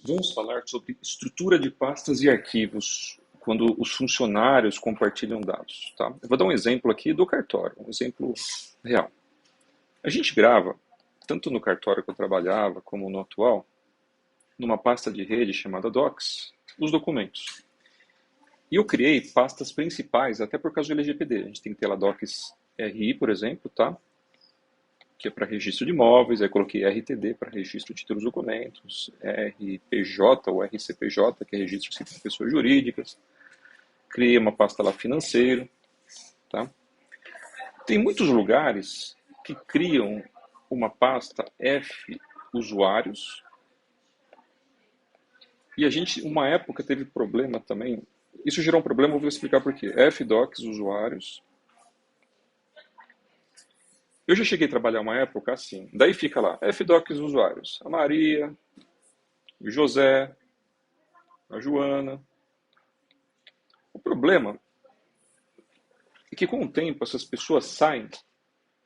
Vamos falar sobre estrutura de pastas e arquivos quando os funcionários compartilham dados, tá? Eu vou dar um exemplo aqui do cartório, um exemplo real. A gente grava, tanto no cartório que eu trabalhava como no atual, numa pasta de rede chamada Docs, os documentos. E eu criei pastas principais, até por causa do LGPD. A gente tem que ter lá Docs RI, por exemplo, tá? Que é para registro de imóveis, aí coloquei RTD para registro de títulos documentos, RPJ ou RCPJ, que é registro de pessoas jurídicas, criei uma pasta lá financeiro, tá? Tem muitos lugares que criam uma pasta F usuários e a gente, uma época, teve problema também. Isso gerou um problema, eu vou explicar por quê. Fdocs usuários. Eu já cheguei a trabalhar uma época assim. Daí fica lá, Fdocs usuários. A Maria, o José, a Joana. O problema é que com o tempo essas pessoas saem.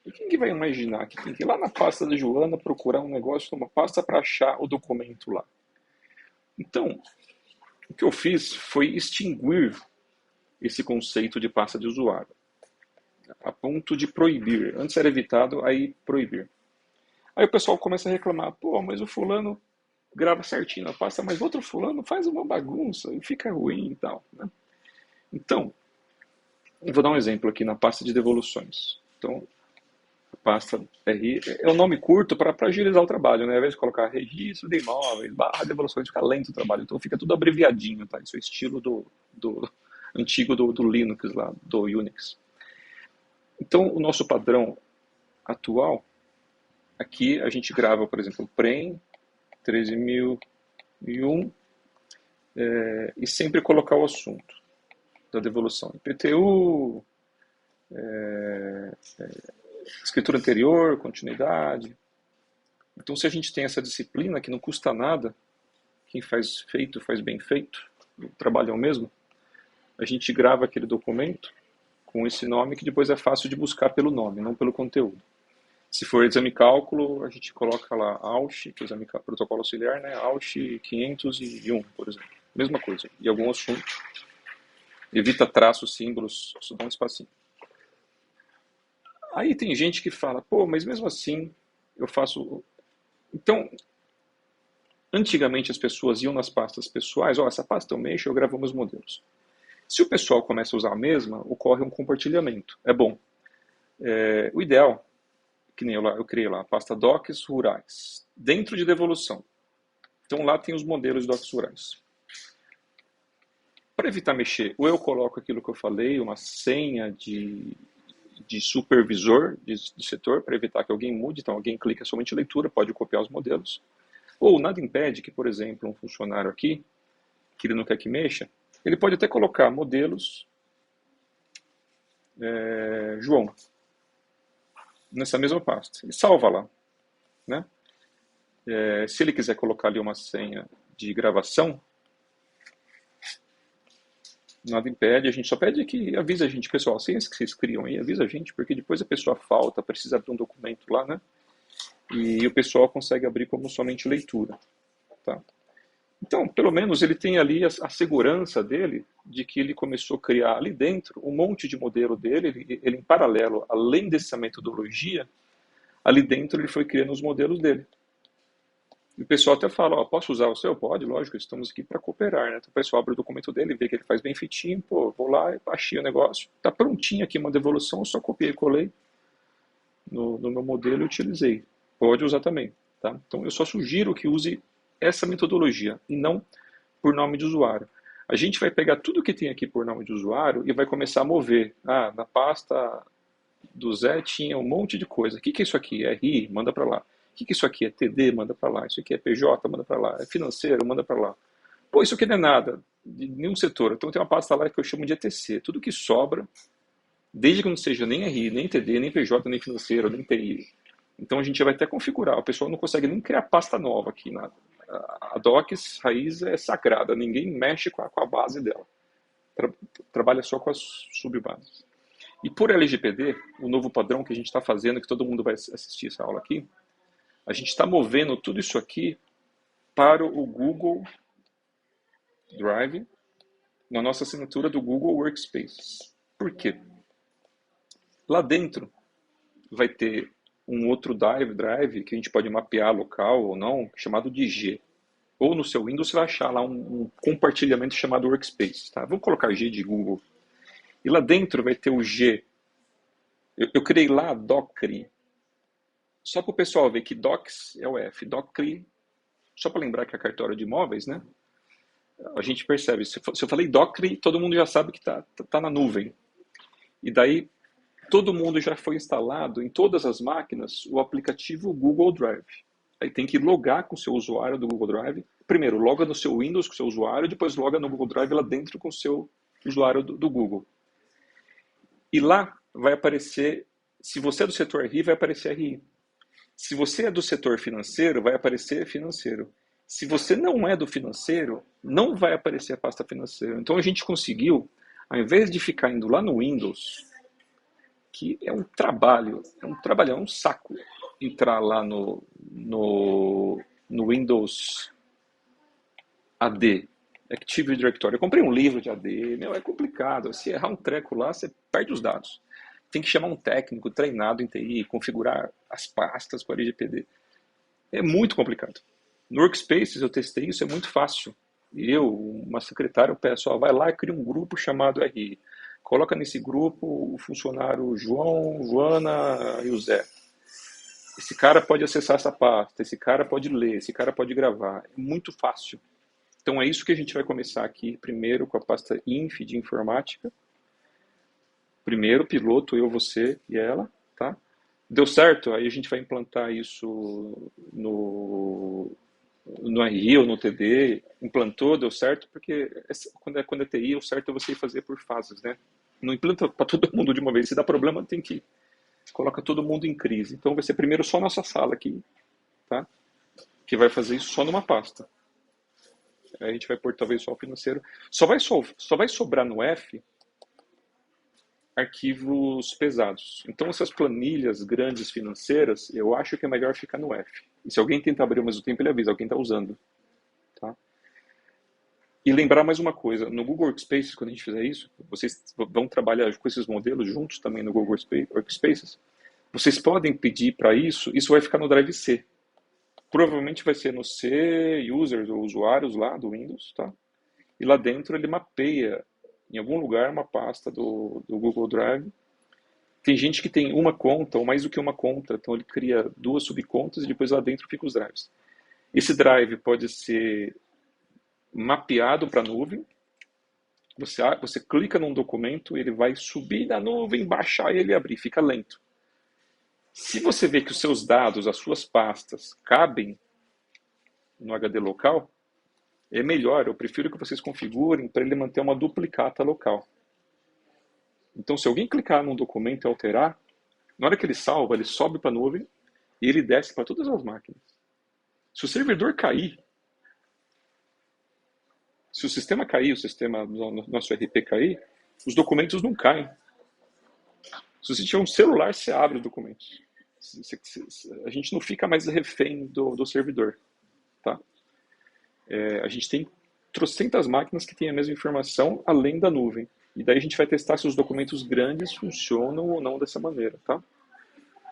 E quem que vai imaginar que tem que ir lá na pasta da Joana procurar um negócio numa pasta para achar o documento lá? Então, o que eu fiz foi extinguir esse conceito de pasta de usuário, a ponto de proibir. Antes era evitado, aí proibir. Aí o pessoal começa a reclamar, pô, mas o fulano grava certinho na pasta, mas o outro fulano faz uma bagunça e fica ruim e tal, né? Então, eu vou dar um exemplo aqui na pasta de devoluções. Então, a pasta RI é um nome curto para agilizar o trabalho, né? Ao invés de colocar registro de imóveis, barra devoluções, fica lento o trabalho. Então fica tudo abreviadinho, tá? Isso é o estilo do antigo do Linux lá, do Unix. Então, o nosso padrão atual, aqui a gente grava, por exemplo, o PREM 13001 e sempre colocar o assunto da devolução. IPTU, escritura anterior, continuidade. Então, se a gente tem essa disciplina que não custa nada, quem faz feito, faz bem feito, o trabalho é o mesmo, a gente grava aquele documento com esse nome que depois é fácil de buscar pelo nome, não pelo conteúdo. Se for exame cálculo, a gente coloca lá AUSH, que é o exame protocolo auxiliar, né? AUSH 501, por exemplo. Mesma coisa. E algum assunto. Evita traços, símbolos, só dá um espacinho. Aí tem gente que fala, pô, mas mesmo assim eu faço. Então, antigamente as pessoas iam nas pastas pessoais, ó, essa pasta eu mexo, eu gravo meus modelos. Se o pessoal começa a usar a mesma, ocorre um compartilhamento. É bom. O ideal, que nem eu criei lá, a pasta docs rurais, dentro de devolução. Então lá tem os modelos de docs rurais. Para evitar mexer, ou eu coloco aquilo que eu falei, uma senha de supervisor de setor, para evitar que alguém mude, então alguém clica somente em leitura, pode copiar os modelos. Ou nada impede que, por exemplo, um funcionário aqui, que ele não quer que mexa, ele pode até colocar modelos João nessa mesma pasta. E salva lá, né? Se ele quiser colocar ali uma senha de gravação, nada impede, a gente só pede que avisa a gente, pessoal, senhas que vocês criam aí, avisa a gente, porque depois a pessoa falta, precisa abrir um documento lá, né? E o pessoal consegue abrir como somente leitura, tá? Então, pelo menos ele tem ali a segurança dele de que ele começou a criar ali dentro um monte de modelo dele, ele em paralelo, além dessa metodologia, ali dentro ele foi criando os modelos dele. E o pessoal até fala, ó, posso usar o seu? Pode, lógico, estamos aqui para cooperar, né? Então, o pessoal abre o documento dele, vê que ele faz bem feitinho, pô, vou lá, achei o negócio, tá prontinho aqui uma devolução, eu só copiei e colei no meu modelo e utilizei. Pode usar também, tá? Então, eu só sugiro que use essa metodologia e não por nome de usuário. A gente vai pegar tudo que tem aqui por nome de usuário e vai começar a mover. Ah, na pasta do Zé tinha um monte de coisa. O que é isso aqui? É RI? Manda para lá. O que é isso aqui? É TD? Manda para lá. Isso aqui é PJ? Manda para lá. É financeiro? Manda para lá. Pô, isso aqui não é nada de nenhum setor. Então tem uma pasta lá que eu chamo de ETC. Tudo que sobra, desde que não seja nem RI, nem TD, nem PJ, nem financeiro, nem TI. Então a gente vai até configurar. O pessoal não consegue nem criar pasta nova aqui. Nada. A Docs raiz é sagrada. Ninguém mexe com a base dela. Trabalha só com as subbases. E por LGPD, o novo padrão que a gente está fazendo, que todo mundo vai assistir essa aula aqui, a gente está movendo tudo isso aqui para o Google Drive, na nossa assinatura do Google Workspace. Por quê? Lá dentro vai ter um outro drive que a gente pode mapear local ou não, chamado de G. Ou no seu Windows você vai achar lá um compartilhamento chamado Workspace. Tá? Vamos colocar G de Google. E lá dentro vai ter o G. Eu criei lá Docri. Só para o pessoal ver que Docs é o F. Docri, só para lembrar que é a cartório de imóveis, né? A gente percebe. Se eu falei Docri, todo mundo já sabe que tá na nuvem. E daí todo mundo já foi instalado em todas as máquinas o aplicativo Google Drive. Aí tem que logar com o seu usuário do Google Drive. Primeiro, loga no seu Windows com o seu usuário, depois loga no Google Drive lá dentro com o seu usuário do Google. E lá vai aparecer, se você é do setor RI, vai aparecer RI. Se você é do setor financeiro, vai aparecer financeiro. Se você não é do financeiro, não vai aparecer a pasta financeira. Então a gente conseguiu, ao invés de ficar indo lá no Windows, que é um trabalho, é um saco entrar lá no Windows AD, Active Directory. Eu comprei um livro de AD, é complicado. Se errar um treco lá, você perde os dados. Tem que chamar um técnico treinado em TI, configurar as pastas com a LGPD. É muito complicado. No Workspaces eu testei isso, é muito fácil. E eu, uma secretária, eu peço, vai lá e cria um grupo chamado RI. Coloca nesse grupo o funcionário João, Joana e o Zé. Esse cara pode acessar essa pasta, esse cara pode ler, esse cara pode gravar. É muito fácil. Então é isso que a gente vai começar aqui, primeiro com a pasta Inf de informática. Primeiro, piloto, eu, você e ela, tá? Deu certo? Aí a gente vai implantar isso no RI ou no TD. Implantou, deu certo, porque quando é TI, o certo é você ir fazer por fases, né? Não implanta para todo mundo de uma vez. Se dá problema, tem que coloca todo mundo em crise. Então vai ser primeiro só nossa sala aqui, tá? Que vai fazer isso só numa pasta. Aí a gente vai pôr talvez só o financeiro. Só vai sobrar no F arquivos pesados. Então essas planilhas grandes financeiras, eu acho que é melhor ficar no F. E se alguém tentar abrir ao mesmo tempo, ele avisa, alguém está usando. Tá? E lembrar mais uma coisa, no Google Workspaces, quando a gente fizer isso, vocês vão trabalhar com esses modelos juntos também no Google Workspaces, vocês podem pedir para isso vai ficar no Drive C. Provavelmente vai ser no C, users ou usuários lá do Windows, tá? E lá dentro ele mapeia em algum lugar uma pasta do Google Drive. Tem gente que tem uma conta ou mais do que uma conta, então ele cria duas subcontas e depois lá dentro ficam os drives. Esse drive pode ser mapeado para a nuvem. Você clica num documento, ele vai subir na nuvem, baixar ele e abrir, fica lento. Se você vê que os seus dados, as suas pastas, cabem no HD local, é melhor, eu prefiro que vocês configurem para ele manter uma duplicata local. Então, se alguém clicar num documento e alterar, na hora que ele salva, ele sobe para a nuvem e ele desce para todas as máquinas. Se o servidor cair, se o sistema cair, o sistema do nosso RP cair, os documentos não caem. Se você tiver um celular, você abre os documentos. A gente não fica mais refém do servidor. Tá? A gente tem trocentas máquinas que têm a mesma informação além da nuvem. E daí a gente vai testar se os documentos grandes funcionam ou não dessa maneira. Tá?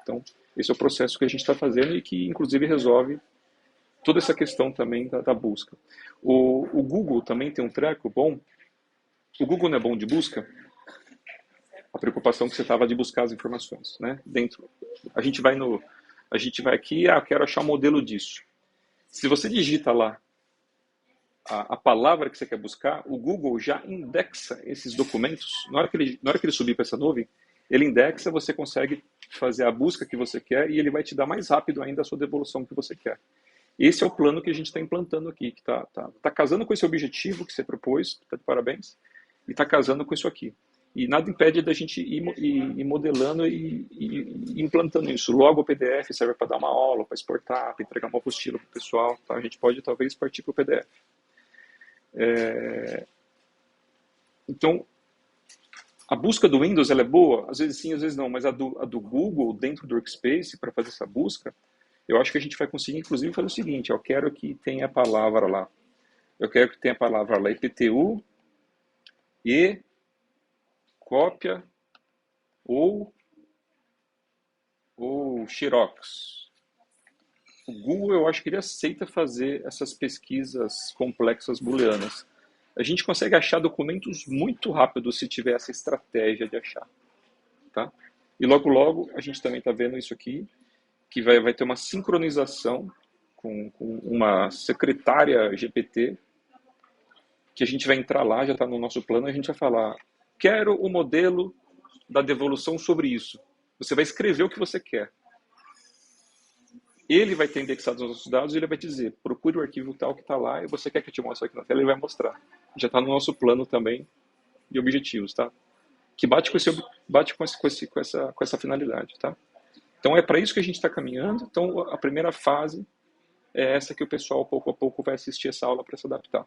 Então, esse é o processo que a gente está fazendo e que, inclusive, resolve toda essa questão também da busca. O Google também tem um treco bom. O Google não é bom de busca? A preocupação que você estava de buscar as informações, né? Dentro. A gente vai aqui, quero achar um modelo disso. Se você digita lá a palavra que você quer buscar, o Google já indexa esses documentos. Na hora que ele subir para essa nuvem, ele indexa, você consegue fazer a busca que você quer e ele vai te dar mais rápido ainda a sua devolução que você quer. Esse é o plano que a gente está implantando aqui, que tá casando com esse objetivo que você propôs, tá de parabéns, e está casando com isso aqui. E nada impede da gente ir modelando e implantando isso. Logo o PDF serve para dar uma aula, para exportar, para entregar uma apostila para o pessoal. Tá? A gente pode talvez partir para o PDF. Então, a busca do Windows ela é boa? Às vezes sim, às vezes não. Mas a do Google dentro do Workspace, para fazer essa busca, Eu acho que a gente vai conseguir, inclusive, fazer o seguinte: eu quero que tenha a palavra lá. Eu quero que tenha a palavra lá IPTU e cópia ou, ou Xerox. O Google, eu acho que ele aceita fazer essas pesquisas complexas booleanas. A gente consegue achar documentos muito rápido se tiver essa estratégia de achar, tá? E logo, logo, a gente também está vendo isso aqui, que vai ter uma sincronização com uma secretária GPT, que a gente vai entrar lá, já está no nosso plano, a gente vai falar, quero o modelo da devolução sobre isso. Você vai escrever o que você quer. Ele vai ter indexado os nossos dados e ele vai dizer, procure o arquivo tal que está lá e você quer que eu te mostre aqui na tela, ele vai mostrar. Já está no nosso plano também de objetivos, tá? Que bate com essa finalidade, tá? Então é para isso que a gente está caminhando. Então a primeira fase é essa que o pessoal pouco a pouco vai assistir essa aula para se adaptar.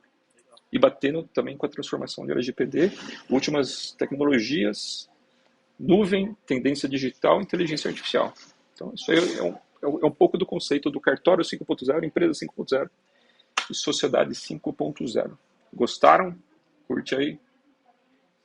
E batendo também com a transformação de LGPD, últimas tecnologias, nuvem, tendência digital, inteligência artificial. Então isso aí é um pouco do conceito do cartório 5.0, empresa 5.0 e sociedade 5.0. Gostaram? Curte aí.